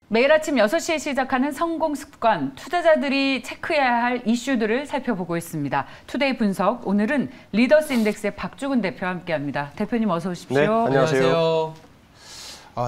매일 아침 6시에 시작하는 성공습관, 투자자들이 체크해야 할 이슈들을 살펴보고 있습니다. 투데이 분석, 오늘은 리더스 인덱스의 박주근 대표와 함께합니다. 대표님 어서 오십시오. 네, 안녕하세요.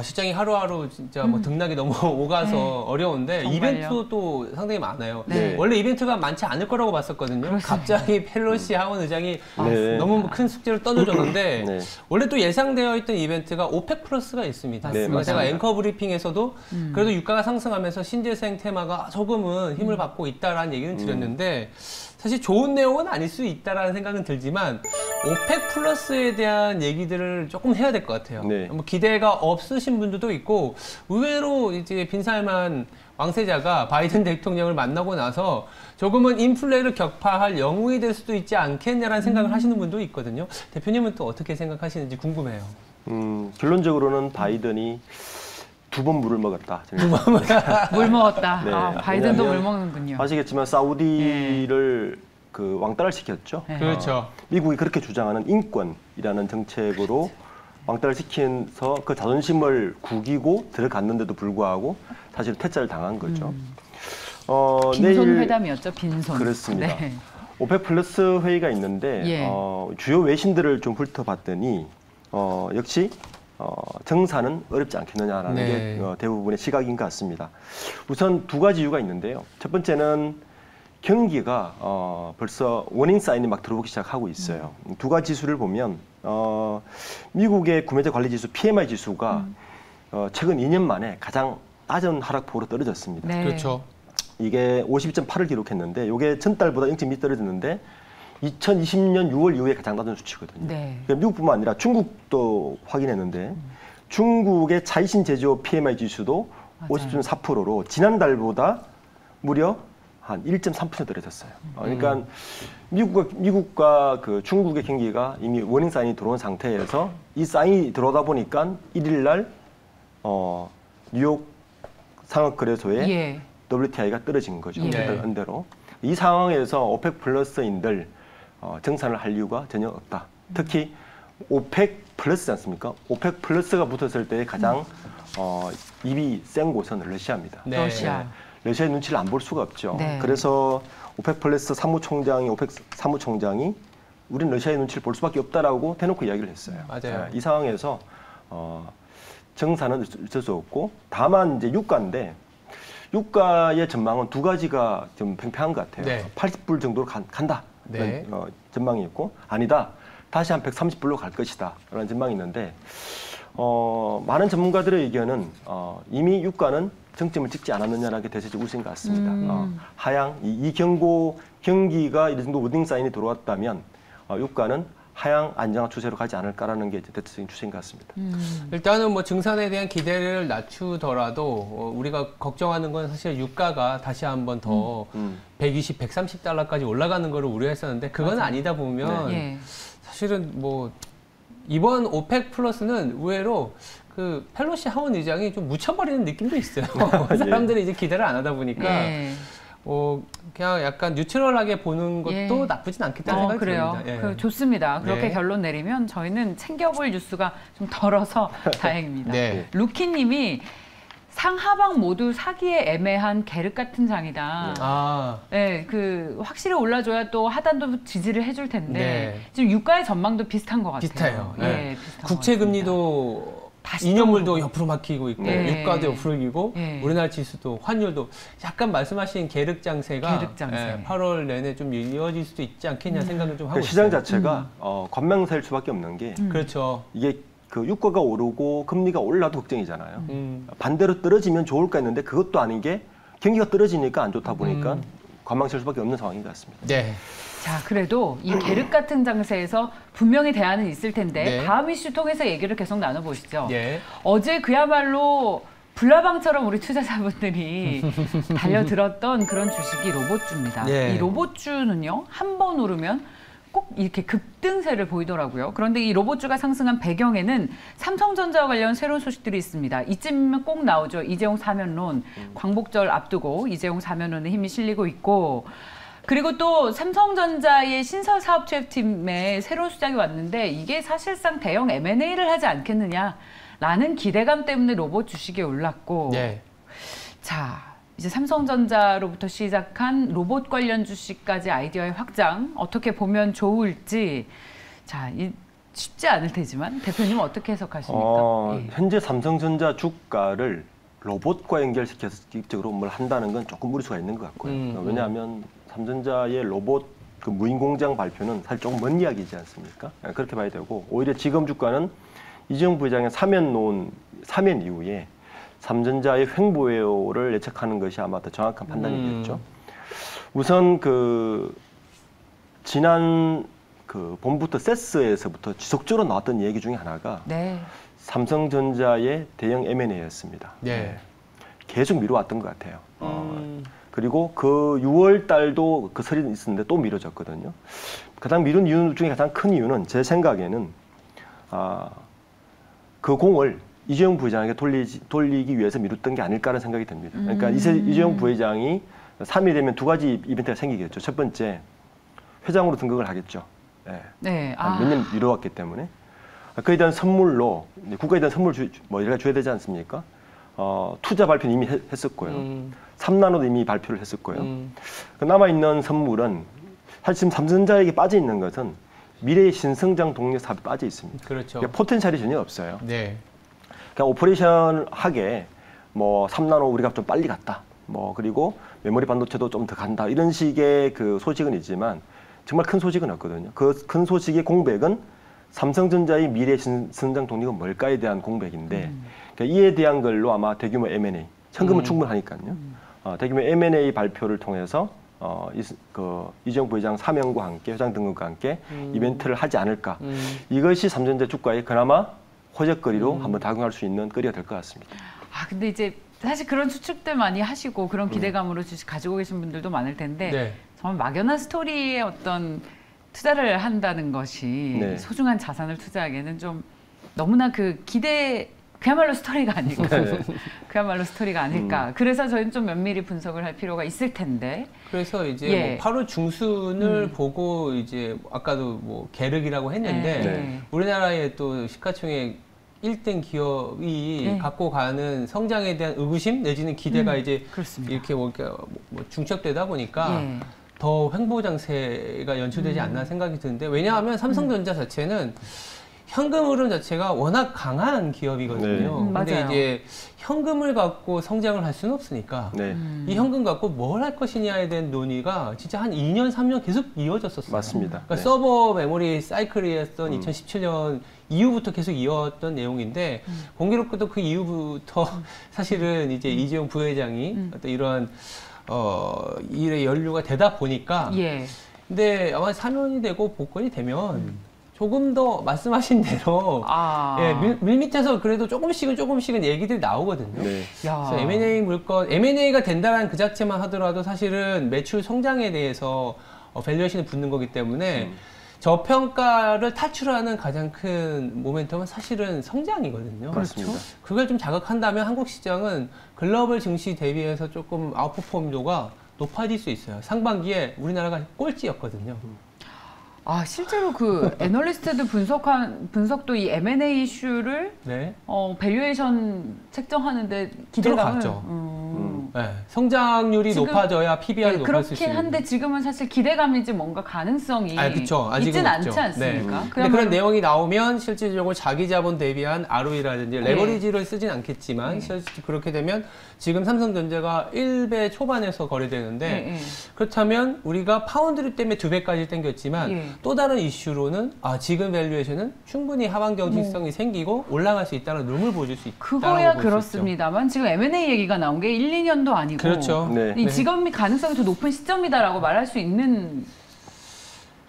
시장이 하루하루 진짜 뭐 등락이 너무 오가서 어려운데 정말요. 이벤트도 상당히 많아요. 네. 원래 이벤트가 많지 않을 거라고 봤었거든요. 그렇습니다. 갑자기 펠로시 하원 의장이 네. 너무 큰 숙제를 떠줘줬는데 네. 원래 또 예상되어 있던 이벤트가 오펙 플러스가 있습니다. 네, 그래서 제가 맞습니다. 앵커 브리핑에서도 그래도 유가가 상승하면서 신재생 테마가 조금은 힘을 받고 있다라는 얘기는 드렸는데 사실 좋은 내용은 아닐 수 있다라는 생각은 들지만 오펙 플러스에 대한 얘기들을 조금 해야 될 것 같아요. 네. 뭐 기대가 없으신 분들도 있고 의외로 이제 빈살만 왕세자가 바이든 대통령을 만나고 나서 조금은 인플레를 격파할 영웅이 될 수도 있지 않겠냐라는 생각을 하시는 분도 있거든요. 대표님은 또 어떻게 생각하시는지 궁금해요. 결론적으로는 바이든이 2번 물을 먹었다. 물 먹었다. 네. 바이든도 물 왜냐하면 먹는군요. 아시겠지만 사우디를 그 왕따를 시켰죠. 네. 그렇죠. 미국이 그렇게 주장하는 인권이라는 정책으로 왕따를 시키면서 그 자존심을 구기고 들어갔는데도 불구하고 사실 퇴짜를 당한 거죠. 빈손 내일 회담이었죠, 빈손. 그렇습니다. 네. 오펙 플러스 회의가 있는데 예. 주요 외신들을 좀 훑어봤더니 역시 정사는 어렵지 않겠느냐라는 네. 게 대부분의 시각인 것 같습니다. 우선 2가지 이유가 있는데요. 첫 번째는 경기가 벌써 워닝 사인이 막 들어오기 시작하고 있어요. 2가지 지수를 보면 미국의 구매자 관리 지수 PMI 지수가 최근 2년 만에 가장 낮은 하락폭으로 떨어졌습니다. 네. 그렇죠. 이게 52.8을 기록했는데 이게 전달보다 0.2 떨어졌는데 2020년 6월 이후에 가장 낮은 수치거든요. 네. 그러니까 미국뿐만 아니라 중국도 확인했는데 중국의 자이신 제조업 PMI 지수도 맞아요. 50.4%로 지난달보다 무려 한 1.3% 떨어졌어요. 그러니까 미국과 그 중국의 경기가 이미 워닝 사인이 들어온 상태에서 이 사인이 들어오다 보니까 1일 날 뉴욕 상업거래소에 예. WTI가 떨어진 거죠. 예. 언대로. 이 상황에서 오펙 플러스인들 정산을 할 이유가 전혀 없다. 특히 오펙 플러스지 않습니까? 오펙 플러스가 붙었을 때 가장 입이 센 곳은 러시아입니다. 네. 러시아. 러시아의 눈치를 안 볼 수가 없죠. 네. 그래서 오펙 플러스 오펙 사무총장이 우린 러시아의 눈치를 볼 수밖에 없다라고 대놓고 이야기를 했어요. 맞아요. 이 상황에서 정산은 어쩔 수 없고 다만 이제 유가인데 유가의 전망은 2가지가 좀 팽팽한 것 같아요. 네. 80불 정도로 간다. 네. 그런 전망이 있고 아니다. 다시 한 130불로 갈 것이다. 라는 전망이 있는데 많은 전문가들의 의견은 이미 유가는 정점을 찍지 않았느냐라는 게 대체적 우세인 것 같습니다. 하향, 이 경기가 이 정도 워딩 사인이 들어왔다면 유가는 하향 안정화 추세로 가지 않을까라는 게 대체적인 추세인 것 같습니다. 일단은 뭐 증산에 대한 기대를 낮추더라도 우리가 걱정하는 건 사실 유가가 다시 한번 더 120, 130달러까지 올라가는 거를 우려했었는데 그건 맞아요. 아니다 보면 예. 사실은 뭐 이번 오펙 플러스는 의외로 그 펠로시 하원 의장이 좀 묻혀버리는 느낌도 있어요. 사람들이 이제 기대를 안 하다 보니까 예. 그냥 약간 뉴트럴하게 보는 것도 예. 나쁘진 않겠다는 생각이 그래요. 듭니다. 예. 좋습니다. 그렇게 네. 결론 내리면 저희는 챙겨볼 뉴스가 좀 덜어서 다행입니다. 네. 루키님이 상하방 모두 사기에 애매한 계륵 같은 장이다. 네, 그 확실히 올라줘야 또 하단도 지지를 해줄 텐데 네. 지금 유가의 전망도 비슷한 것 같아요. 비슷해요. 예, 네. 비슷한 것 국채 같습니다. 금리도 다시 2년물도 옆으로 막히고 있고 예. 유가도 옆으로 기고 예. 우리나라 지수도 환율도 약간 말씀하신 계륵 장세가 계륵 장세. 8월 내내 좀 이어질 수도 있지 않겠냐 생각을 좀 하고 그 시장 있어요. 자체가 관망세일 수밖에 없는 게 그렇죠. 이게 그 유가가 오르고 금리가 올라도 걱정이잖아요. 음. 반대로 떨어지면 좋을까 했는데 그것도 아닌 게 경기가 떨어지니까 안 좋다 보니까 관망세일 수밖에 없는 상황인 것 같습니다. 네. 자, 그래도 이 계륵 같은 장세에서 분명히 대안은 있을 텐데 네. 다음 이슈 통해서 얘기를 계속 나눠보시죠. 예. 어제 그야말로 불나방처럼 우리 투자자분들이 달려들었던 그런 주식이 로봇주입니다. 네. 이 로봇주는요, 한 번 오르면 꼭 이렇게 급등세를 보이더라고요. 그런데 이 로봇주가 상승한 배경에는 삼성전자와 관련 새로운 소식들이 있습니다. 이쯤이면 꼭 나오죠. 이재용 사면론, 광복절 앞두고 이재용 사면론에 힘이 실리고 있고, 그리고 또 삼성전자의 신설사업체팀에 새로운 수장이 왔는데 이게 사실상 대형 M&A를 하지 않겠느냐라는 기대감 때문에 로봇 주식이 올랐고, 네. 자, 이제 삼성전자로부터 시작한 로봇 관련 주식까지 아이디어의 확장 어떻게 보면 좋을지 자, 쉽지 않을 테지만 대표님 어떻게 해석하십니까? 예. 현재 삼성전자 주가를 로봇과 연결시켜서 직접적으로 뭘 한다는 건 조금 무리수가 있는 것 같고요. 왜냐하면 삼성전자의 로봇 그 무인 공장 발표는 사실 조금 먼 이야기이지 않습니까? 그렇게 봐야 되고 오히려 지금 주가는 이재용 부회장의 사면 이후에 삼성전자의 횡보를 예측하는 것이 아마 더 정확한 판단이겠죠. 우선 지난 봄부터 세스에서부터 지속적으로 나왔던 얘기 중에 하나가 네. 삼성전자의 대형 M&A였습니다. 네. 계속 미뤄왔던 것 같아요. 그리고 그 6월 달도 그 설이 있었는데 또 미뤄졌거든요. 가장 미룬 이유 중에 가장 큰 이유는 제 생각에는 그 공을 이재용 부회장에게 돌리기 위해서 미뤘던 게 아닐까라는 생각이 듭니다. 그러니까 이재용 부회장이 3일이 되면 두 가지 이벤트가 생기겠죠. 첫 번째, 회장으로 등극을 하겠죠. 네. 네. 몇 년 미뤄왔기 때문에. 그에 대한 선물로, 국가에 대한 선물 얘가 줘야 되지 않습니까? 투자 발표는 이미 했었고요. 3나노도 이미 발표를 했었고요. 그 남아있는 선물은 사실 지금 삼성전자에게 빠져 있는 것은 미래의 신성장 동력 사업이 빠져 있습니다. 그렇죠. 그러니까 포텐셜이 전혀 없어요. 네. 그냥 오퍼레이션하게 3나노 우리가 좀 빨리 갔다. 그리고 메모리 반도체도 좀 더 간다. 이런 식의 그 소식은 있지만 정말 큰 소식은 없거든요. 그 큰 소식의 공백은 삼성전자의 미래 신성장 동력은 뭘까에 대한 공백인데 그러니까 이에 대한 걸로 아마 대규모 M&A, 현금은 충분하니까요. 대규모 M&A 발표를 통해서 이재용 부회장 사면과 함께 회장 등극과 함께 이벤트를 하지 않을까. 이것이 삼성전자 주가에 그나마 호적거리로 한번 작용할 수 있는 거리가 될 것 같습니다. 근데 이제 사실 그런 추측들 많이 하시고 그런 기대감으로 주식 가지고 계신 분들도 많을 텐데 네. 정말 막연한 스토리에 어떤 투자를 한다는 것이 네. 소중한 자산을 투자하기에는 좀 너무나 그야말로 스토리가 아닐까. 네. 그야말로 스토리가 아닐까. 그래서 저희는 좀 면밀히 분석을 할 필요가 있을 텐데. 그래서 이제 예. 8월 중순을 보고 이제 아까도 계륵이라고 했는데 네. 우리나라의 또 시가총액 1등 기업이 갖고 가는 성장에 대한 의구심 내지는 기대가 이제 그렇습니다. 이렇게 중첩되다 보니까 더 횡보 장세가 연출되지 않나 생각이 드는데 왜냐하면 삼성전자 자체는 현금 흐름 자체가 워낙 강한 기업이거든요. 근데 맞아요. 이제 현금을 갖고 성장을 할 수는 없으니까 네. 이 현금 갖고 뭘 할 것이냐에 대한 논의가 진짜 한 2년, 3년 계속 이어졌었어요. 맞습니다. 그러니까 네. 서버 메모리 사이클이었던 2017년 이후부터 계속 이어왔던 내용인데 공교롭게도 그 이후부터 사실은 이제 이재용 부회장이 어떤 이러한 일에 연루가 되다 보니까 근데 아마 사면이 되고 복권이 되면 조금 더 말씀하신 대로 밀밑에서 그래도 조금씩은 얘기들이 나오거든요. 네. 그래서 M&A 물건, M&A가 된다는 그 자체만 하더라도 사실은 매출 성장에 대해서 밸류에이션이 붙는 거기 때문에 저평가를 탈출하는 가장 큰 모멘텀은 사실은 성장이거든요. 맞습니다. 그걸 좀 자극한다면 한국 시장은 글로벌 증시 대비해서 조금 아웃퍼폼도가 높아질 수 있어요. 상반기에 우리나라가 꼴찌였거든요. 실제로 그 애널리스트들 분석도 이 M&A 이슈를 밸류에이션 책정하는데 기대감을 들어갔죠. 네, 성장률이 높아져야 PBR이 높아질 수 있는. 그렇긴 한데 지금은 사실 기대감이지 뭔가 가능성이 있진 않지 않습니까? 근데 그런 내용이 나오면 실질적으로 자기 자본 대비한 ROE라든지 레버리지를 쓰진 않겠지만 실제 그렇게 되면 지금 삼성전자가 1배 초반에서 거래되는데 그렇다면 우리가 파운드리 때문에 2배까지 땡겼지만 또 다른 이슈로는 지금 밸류에이션은 충분히 하반 경직성이 생기고 올라갈 수 있다는 룸을 보여줄 수 있다고 그거야 그렇습니다만 지금 M&A 얘기가 나온 게 1, 2년도 아니고 그렇죠. 이 지금 가능성이 더 높은 시점이다라고 말할 수 있는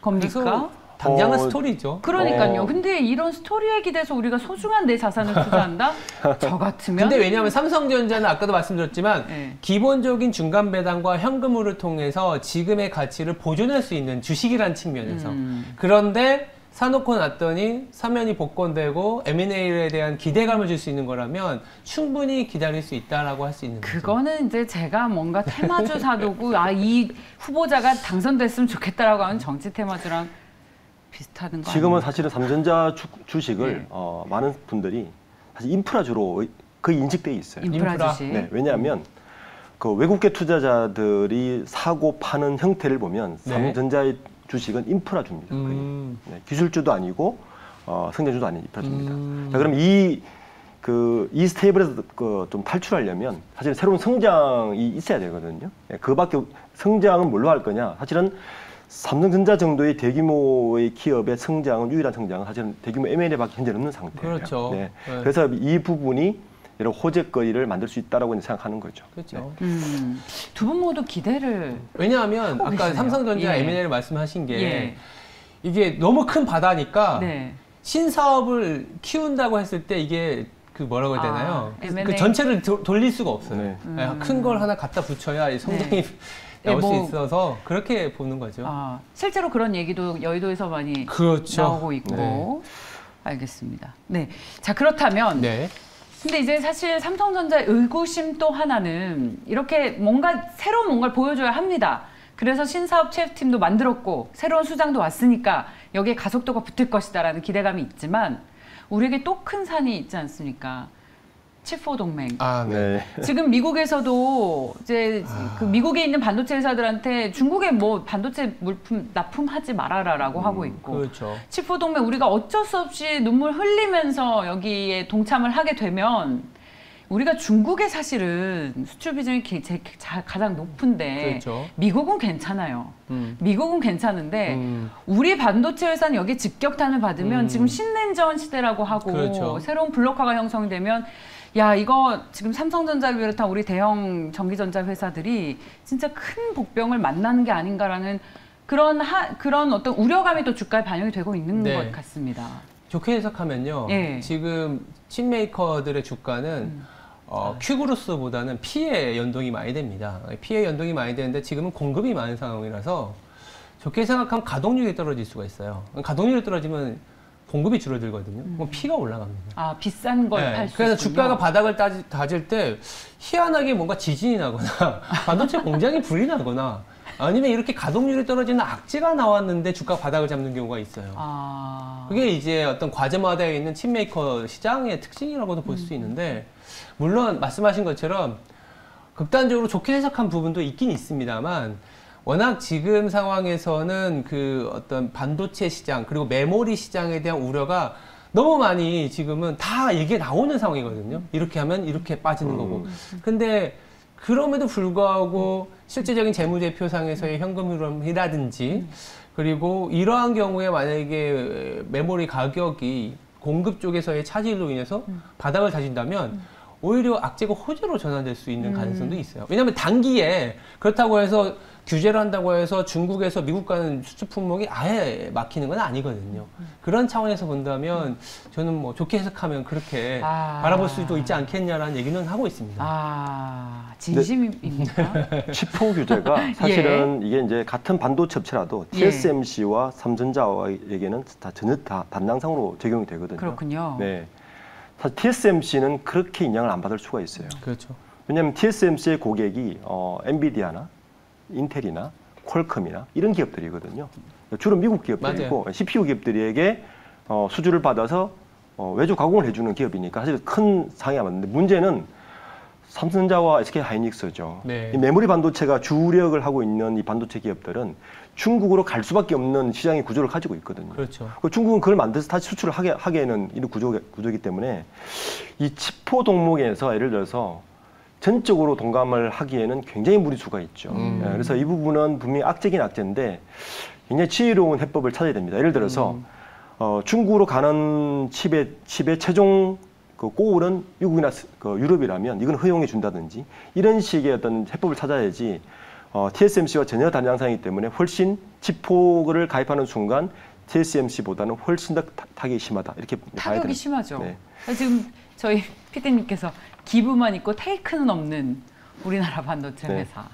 겁니까? 당장은 스토리죠. 그러니까요. 근데 이런 스토리에 기대서 우리가 소중한 내 자산을 투자한다? 저 같으면? 근데 왜냐하면 삼성전자는 아까도 말씀드렸지만 기본적인 중간 배당과 현금으로 통해서 지금의 가치를 보존할 수 있는 주식이라는 측면에서 그런데 사놓고 났더니 사면이 복권되고 M&A에 대한 기대감을 줄 수 있는 거라면 충분히 기다릴 수 있다라고 할 수 있는 거죠. 그거는 이제 제가 뭔가 테마주 사두고 이 후보자가 당선됐으면 좋겠다라고 하는 정치 테마주랑 비슷하는 거 지금은 아닙니까? 사실은 삼성전자 주식을 많은 분들이 사실 인프라주로 거의 인식되어 있어요. 인프라 주식. 네, 왜냐하면 그 외국계 투자자들이 사고 파는 형태를 보면 네. 삼성전자의 주식은 인프라주입니다. 거의. 네, 기술주도 아니고 성장주도 아닌 인프라주입니다. 자, 그럼 이 스테이블에서 좀 탈출하려면 사실은 새로운 성장이 있어야 되거든요. 네, 그밖에 성장은 뭘로 할 거냐? 사실은 삼성전자 정도의 대규모의 기업의 성장은 유일한 성장은 사실은 대규모 M&A밖에 현재 없는 상태예요. 그렇죠. 네. 네. 그래서 이 부분이 여러 호재거리를 만들 수 있다라고 생각하는 거죠. 그렇죠. 두 분 모두 기대를 왜냐하면 하고 아까 계시네요. 삼성전자 예. M&A를 말씀하신 게 예. 이게 너무 큰 바다니까 네. 신사업을 키운다고 했을 때 이게 그 뭐라고 해야 되나요? M&A. 그 전체를 돌릴 수가 없어요. 네. 큰 걸 하나 갖다 붙여야 이 성장이 네, 나올 뭐- 수 있어서 그렇게 보는 거죠. 실제로 그런 얘기도 여의도에서 많이 그렇죠. 나오고 있고. 알겠습니다. 네. 자, 그렇다면 네. 근데 이제 사실 삼성전자의 의구심 또 하나는 이렇게 새로운 뭔가를 보여줘야 합니다. 그래서 신사업 체육팀도 만들었고 새로운 수장도 왔으니까 여기에 가속도가 붙을 것이다라는 기대감이 있지만 우리에게 또 큰 산이 있지 않습니까? 칩4 동맹. 아, 네. 네. 지금 미국에서도 이제 그 미국에 있는 반도체 회사들한테 중국에 뭐 반도체 물품 납품하지 말아라라고 하고 있고 그렇죠. 칩4 동맹 우리가 어쩔 수 없이 눈물 흘리면서 여기에 동참을 하게 되면 우리가 중국에 사실은 수출 비중이 가장 높은데 그렇죠. 미국은 괜찮아요. 미국은 괜찮은데 우리 반도체 회사는 여기 직격탄을 받으면 지금 신냉전 시대라고 하고 그렇죠. 새로운 블록화가 형성되면 야 이거 지금 삼성전자를 비롯한 우리 대형 전기전자 회사들이 진짜 큰 복병을 만나는 게 아닌가라는 그런 어떤 우려감이 또 주가에 반영이 되고 있는 네. 것 같습니다. 좋게 해석하면요. 예. 지금 칩메이커들의 주가는 큐그루스보다는 P에 연동이 많이 됩니다. P에 연동이 많이 되는데 지금은 공급이 많은 상황이라서 좋게 생각하면 가동률이 떨어질 수가 있어요. 가동률이 떨어지면 공급이 줄어들거든요. 그럼 P가 올라갑니다. 아 비싼 걸 네, 팔 수 그래서 있군요. 주가가 바닥을 다질 때 희한하게 뭔가 지진이 나거나 반도체 공장이 불이 나거나 아니면 이렇게 가동률이 떨어지는 악재가 나왔는데 주가가 바닥을 잡는 경우가 있어요. 그게 이제 어떤 과제마다에 있는 칩메이커 시장의 특징이라고도 볼 수 있는데 물론 말씀하신 것처럼 극단적으로 좋게 해석한 부분도 있긴 있습니다만 워낙 지금 상황에서는 그 어떤 반도체 시장 그리고 메모리 시장에 대한 우려가 너무 많이 지금은 다 이게 나오는 상황이거든요. 이렇게 하면 이렇게 빠지는 거고. 근데 그럼에도 불구하고 실제적인 재무제표상에서의 현금 흐름이라든지 그리고 이러한 경우에 만약에 메모리 가격이 공급 쪽에서의 차질로 인해서 바닥을 다진다면 오히려 악재가 호재로 전환될 수 있는 가능성도 있어요. 왜냐하면 단기에 그렇다고 해서 규제를 한다고 해서 중국에서 미국 가는 수출 품목이 아예 막히는 건 아니거든요. 그런 차원에서 본다면 저는 뭐 좋게 해석하면 그렇게 바라볼 수도 있지 않겠냐라는 얘기는 하고 있습니다. 진심입니까? 칩4 규제가 사실은 이게 이제 같은 반도체 업체라도 TSMC와 삼성전자에게는 전혀 다 담당상으로 적용이 되거든요. 그렇군요. 네. 사실 TSMC는 그렇게 인양을 안 받을 수가 있어요. 그렇죠. 왜냐하면 TSMC의 고객이 엔비디아나 인텔이나 퀄컴이나 이런 기업들이거든요. 주로 미국 기업들이고 맞아요. CPU 기업들에게 수주를 받아서 외주 가공을 해주는 기업이니까 사실 큰 상황이 맞는데 문제는 삼성전자와 SK 하이닉스죠. 네. 이 메모리 반도체가 주력을 하고 있는 이 반도체 기업들은 중국으로 갈 수밖에 없는 시장의 구조를 가지고 있거든요. 그렇죠. 중국은 그걸 만들어서 다시 수출을 하기에는 이런 구조이기 때문에 이 칩4 동목에서 예를 들어서 전적으로 동감을 하기에는 굉장히 무리수가 있죠. 그래서 이 부분은 분명히 악재긴 악재인데 굉장히 지혜로운 해법을 찾아야 됩니다. 예를 들어서 중국으로 가는 칩의 최종 그 고울은 미국이나 유럽이라면 이건 허용해 준다든지 이런 식의 어떤 해법을 찾아야지 TSMC와 전혀 다른 양상이기 때문에 훨씬 칩4를 가입하는 순간 TSMC보다는 훨씬 더 타격이 심하다. 이렇게 봐야 타격이 됩니다. 심하죠. 네. 지금 저희 PD님께서 기부만 있고 테이크는 없는 우리나라 반도체 네. 회사.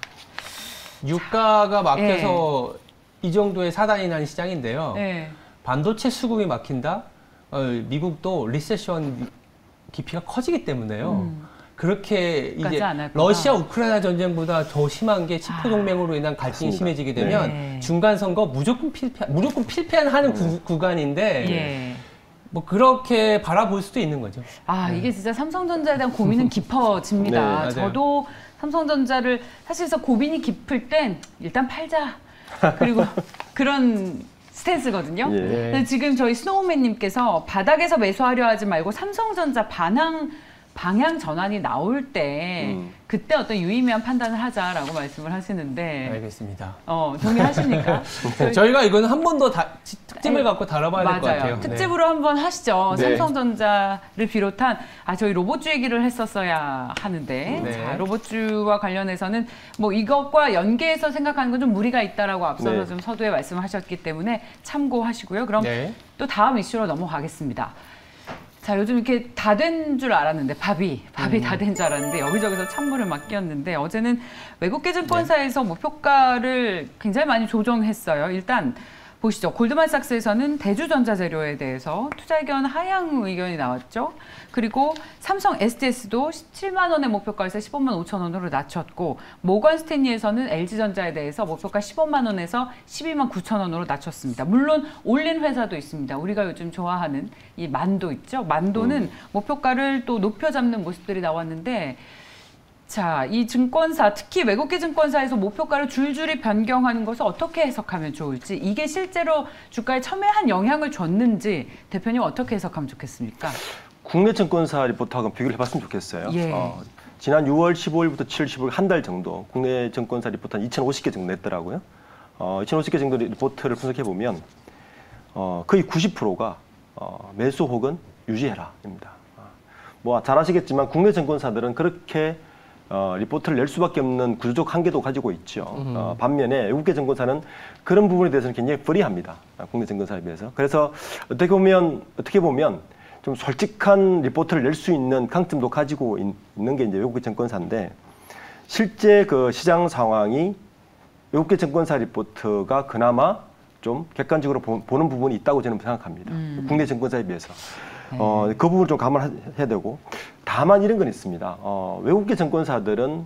유가가 막혀서 이 정도의 사단이 난 시장인데요. 네. 반도체 수급이 막힌다? 미국도 리세션 깊이가 커지기 때문에요. 그렇게 이제 러시아 우크라이나 전쟁보다 더 심한 게 칩4 동맹으로 인한 갈등이 심해지게 되면 중간 선거 무조건 필패하는 구간인데 뭐 그렇게 바라볼 수도 있는 거죠. 이게 진짜 삼성전자에 대한 고민은 깊어집니다. 네, 저도 삼성전자를 사실상 고민이 깊을 땐 일단 팔자. 그리고 그런 스탠스거든요. 예. 근데 지금 저희 스노우맨님께서 바닥에서 매수하려 하지 말고 삼성전자 방향 전환이 나올 때 그때 어떤 유의미한 판단을 하자라고 말씀을 하시는데 알겠습니다. 동의하십니까? 저희가 이거는 한 번 더 특집을 갖고 다뤄봐야 될 것 맞아요. 같아요. 특집으로 한번 하시죠. 네. 삼성전자를 비롯한 저희 로봇주 얘기를 했었어야 하는데 네. 자, 로봇주와 관련해서는 뭐 이것과 연계해서 생각하는 건 좀 무리가 있다라고 앞서서 네. 좀 서두에 말씀하셨기 때문에 참고하시고요. 그럼 네. 또 다음 이슈로 넘어가겠습니다. 자, 요즘 이렇게 다 된 줄 알았는데 밥이 다 된 줄 알았는데 여기저기서 찬물을 막 끼얹는데 어제는 외국계 증권사에서 목표가를 굉장히 많이 조정했어요. 일단 보시죠. 골드만삭스에서는 대주전자재료에 대해서 투자 의견 하향 의견이 나왔죠. 그리고 삼성 SDS도 17만 원의 목표가에서 15만 5천 원으로 낮췄고 모건 스탠리에서는 LG전자에 대해서 목표가 15만 원에서 12만 9천 원으로 낮췄습니다. 물론 올린 회사도 있습니다. 우리가 요즘 좋아하는 이 만도 있죠. 만도는 목표가를 또 높여 잡는 모습들이 나왔는데 자, 이 증권사, 특히 외국계 증권사에서 목표가를 줄줄이 변경하는 것을 어떻게 해석하면 좋을지, 이게 실제로 주가에 첨예한 영향을 줬는지 대표님 어떻게 해석하면 좋겠습니까? 국내 증권사 리포트하고 비교를 해봤으면 좋겠어요. 예. 지난 6월 15일부터 7월 15일 한 달 정도 국내 증권사 리포트 한 2,050개 정도 냈더라고요. 2,050개 정도 리포트를 분석해보면 거의 90%가 매수 혹은 유지해라입니다. 뭐 잘 아시겠지만 국내 증권사들은 그렇게 리포트를 낼 수밖에 없는 구조적 한계도 가지고 있죠. 반면에 외국계 증권사는 그런 부분에 대해서는 굉장히 프리합니다. 국내 증권사에 비해서. 그래서 어떻게 보면 좀 솔직한 리포트를 낼 수 있는 강점도 가지고 있는 게 이제 외국계 증권사인데, 실제 그 시장 상황이 외국계 증권사 리포트가 그나마 좀 객관적으로 보는 부분이 있다고 저는 생각합니다. 국내 증권사에 비해서. 그 부분을 좀 감안해야 되고, 다만 이런 건 있습니다. 외국계 증권사들은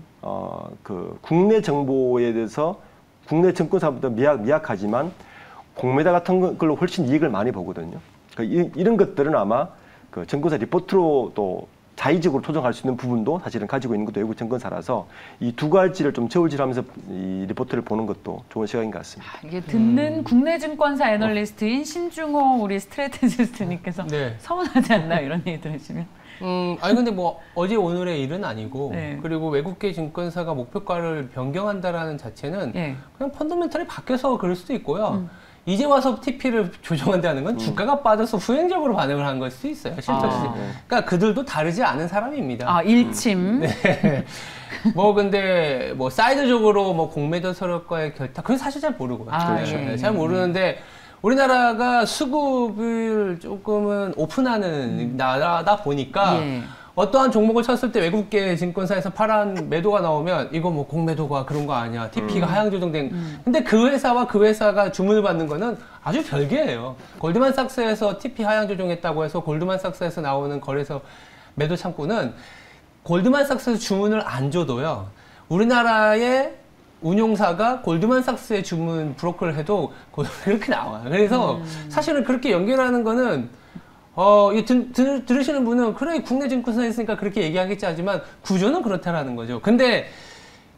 그 국내 정보에 대해서 국내 증권사보다 미약하지만 공매도 같은 걸로 훨씬 이익을 많이 보거든요. 이런 것들은 아마 그 증권사 리포트로 또 자의적으로 조정할 수 있는 부분도 사실은 가지고 있는 것도 외국 증권사라서 이 두 가지를 좀 저울질하면서 이 리포트를 보는 것도 좋은 시각인 것 같습니다. 이게 듣는 국내 증권사 애널리스트인 신중호 우리 스트레테지스트님께서 네. 서운하지 않나요? 이런 얘기 들으시면. 아니 근데 뭐 어제 오늘의 일은 아니고 네. 그리고 외국계 증권사가 목표가를 변경한다라는 자체는 예. 그냥 펀더멘털이 바뀌어서 그럴 수도 있고요. 이제 와서 TP를 조정한다는 건 주가가 빠져서 후행적으로 반응을 한 걸 수도 있어요. 실적 시즌. 그러니까 그들도 다르지 않은 사람입니다. 일침. 네. 뭐 근데 뭐 사이드적으로 뭐 공매도 서력과의 결탁, 그건 사실 잘 모르고요. 예. 잘 모르는데 우리나라가 수급을 조금은 오픈하는 나라다 보니까 예. 어떠한 종목을 쳤을 때 외국계 증권사에서 파란 매도가 나오면 이거 뭐 공매도가 그런 거 아니야. TP가 하향 조정된. 근데 그 회사와 그 회사가 주문을 받는 거는 아주 별개예요. 골드만삭스에서 TP 하향 조정했다고 해서 골드만삭스에서 나오는 거래소 매도 창구는 골드만삭스에서 주문을 안 줘도요. 우리나라의 운용사가 골드만삭스의 주문 브로커를 해도 그렇게 나와요. 그래서 사실은 그렇게 연결하는 거는 들으시는 분은 그래 국내 증권사에 있으니까 그렇게 얘기하겠지 하지만 구조는 그렇다라는 거죠. 근데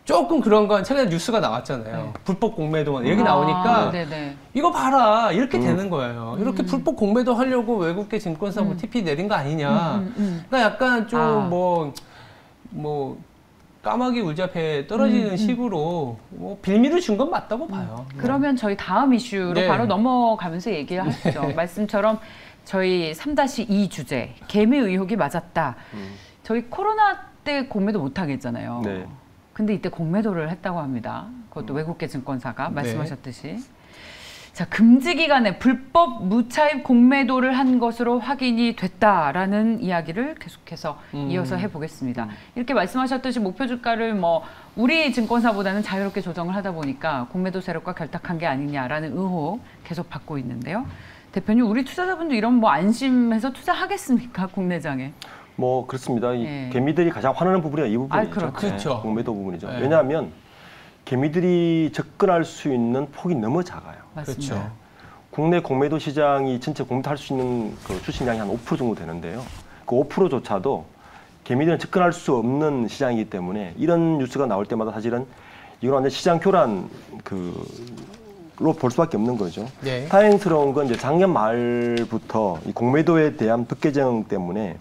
조금 그런 건 최근에 뉴스가 나왔잖아요. 네. 불법 공매도 얘기 나오니까 네네. 이거 봐라 이렇게 되는 거예요. 이렇게 불법 공매도 하려고 외국계 증권사 뭐 TP 내린 거 아니냐. 그러니까 약간 좀 뭐 까마귀 울자패 떨어지는 식으로 뭐 빌미를 준 건 맞다고 봐요. 그러면 저희 다음 이슈로 네. 바로 넘어가면서 얘기를 하시죠. 말씀처럼 저희 3-2 주제, 개미 의혹이 맞았다. 저희 코로나 때 공매도 못 하겠잖아요. 네. 근데 이때 공매도를 했다고 합니다. 그것도 외국계 증권사가 말씀하셨듯이. 자, 금지 기간에 불법 무차입 공매도를 한 것으로 확인이 됐다라는 이야기를 계속해서 이어서 해보겠습니다. 이렇게 말씀하셨듯이 목표 주가를 뭐 우리 증권사보다는 자유롭게 조정을 하다 보니까 공매도 세력과 결탁한 게 아니냐라는 의혹 계속 받고 있는데요. 대표님, 우리 투자자분들 이런 뭐 안심해서 투자하겠습니까? 국내장에. 뭐 그렇습니다. 예. 이 개미들이 가장 화나는 부분이 이 부분이죠. 그렇죠. 네, 공매도 부분이죠. 네. 왜냐하면 개미들이 접근할 수 있는 폭이 너무 작아요. 맞습니다. 그렇죠. 국내 공매도 시장이 전체 공매도할 수 있는 그 주식량이 한 5% 정도 되는데요. 그 5%조차도 개미들은 접근할 수 없는 시장이기 때문에 이런 뉴스가 나올 때마다 사실은 이건 완전 시장 교란 로 볼 수밖에 없는 거죠. 네. 다행스러운 건 이제 작년 말부터 이 공매도에 대한 법 개정 때문에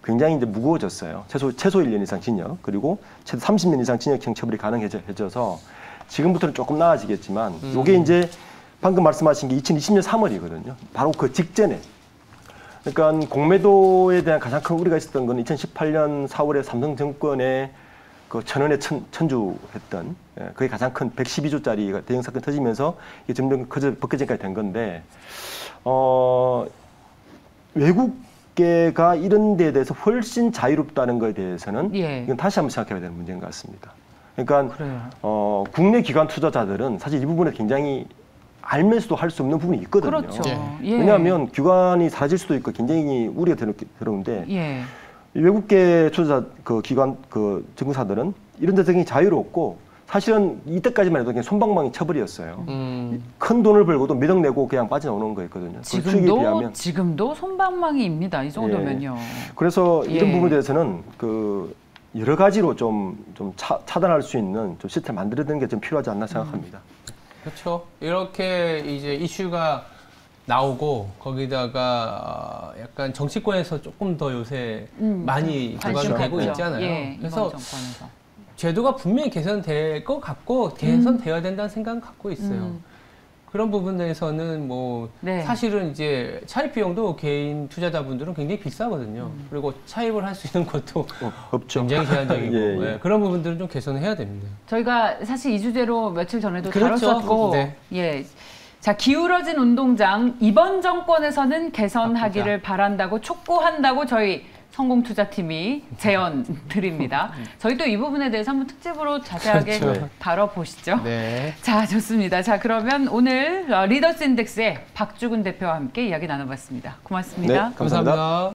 굉장히 이제 무거워졌어요. 최소 1년 이상 징역, 그리고 최소 30년 이상 징역형 처벌이 가능해져서 지금부터는 조금 나아지겠지만 이게 이제 방금 말씀하신 게 2020년 3월이거든요. 바로 그 직전에. 그러니까 공매도에 대한 가장 큰 우려가 있었던 건 2018년 4월에 삼성증권에 그 천원에 천주했던 그게 가장 큰 112조짜리 대형 사건 터지면서 이게 점점 법 개정까지 된 건데 외국계가 이런 데에 대해서 훨씬 자유롭다는 것에 대해서는 예. 이건 다시 한번 생각해야 되는 문제인 것 같습니다. 그러니까 그래요. 국내 기관 투자자들은 사실 이 부분에 굉장히 알면서도 할 수 없는 부분이 있거든요. 그렇죠. 예. 왜냐하면 기관이 사라질 수도 있고 굉장히 우려가 들어오는데 예. 외국계 투자자 기관 증권사들은 이런 데 굉장히 자유롭고 사실은 이때까지만 해도 그냥 솜방망이 처벌이었어요. 큰 돈을 벌고도 몇 억 내고 그냥 빠져나오는 거였거든요. 수익에 비하면. 지금도 손방망이입니다. 이 정도면요. 그래서 이런 예. 부분에 대해서는 여러 가지로 좀 차단할 수 있는 좀 시스템을 만들어야 게 좀 필요하지 않나 생각합니다. 그렇죠. 이렇게 이제 이슈가 나오고 거기다가 약간 정치권에서 조금 더 요새 많이 부각되고 있잖아요. 예, 그래서 이번 정권에서. 제도가 분명히 개선될 것 같고 개선되어야 된다는 생각은 갖고 있어요. 그런 부분에서는 뭐 네. 사실은 이제 차입 비용도 개인 투자자분들은 굉장히 비싸거든요. 그리고 차입을 할 수 있는 것도 없죠. 굉장히 제한적이고 예, 예. 예, 그런 부분들은 좀 개선해야 됩니다. 저희가 사실 이 주제로 며칠 전에도 그렇죠. 다뤘었고, 네. 예. 자, 기울어진 운동장 이번 정권에서는 개선하기를 바란다고 촉구한다고 저희 성공투자팀이 제언 드립니다. 저희 또 이 부분에 대해서 한번 특집으로 자세하게 그렇죠. 다뤄보시죠. 네. 자, 좋습니다. 자, 그러면 오늘 리더스 인덱스의 박주근 대표와 함께 이야기 나눠봤습니다. 고맙습니다. 네, 감사합니다. 감사합니다.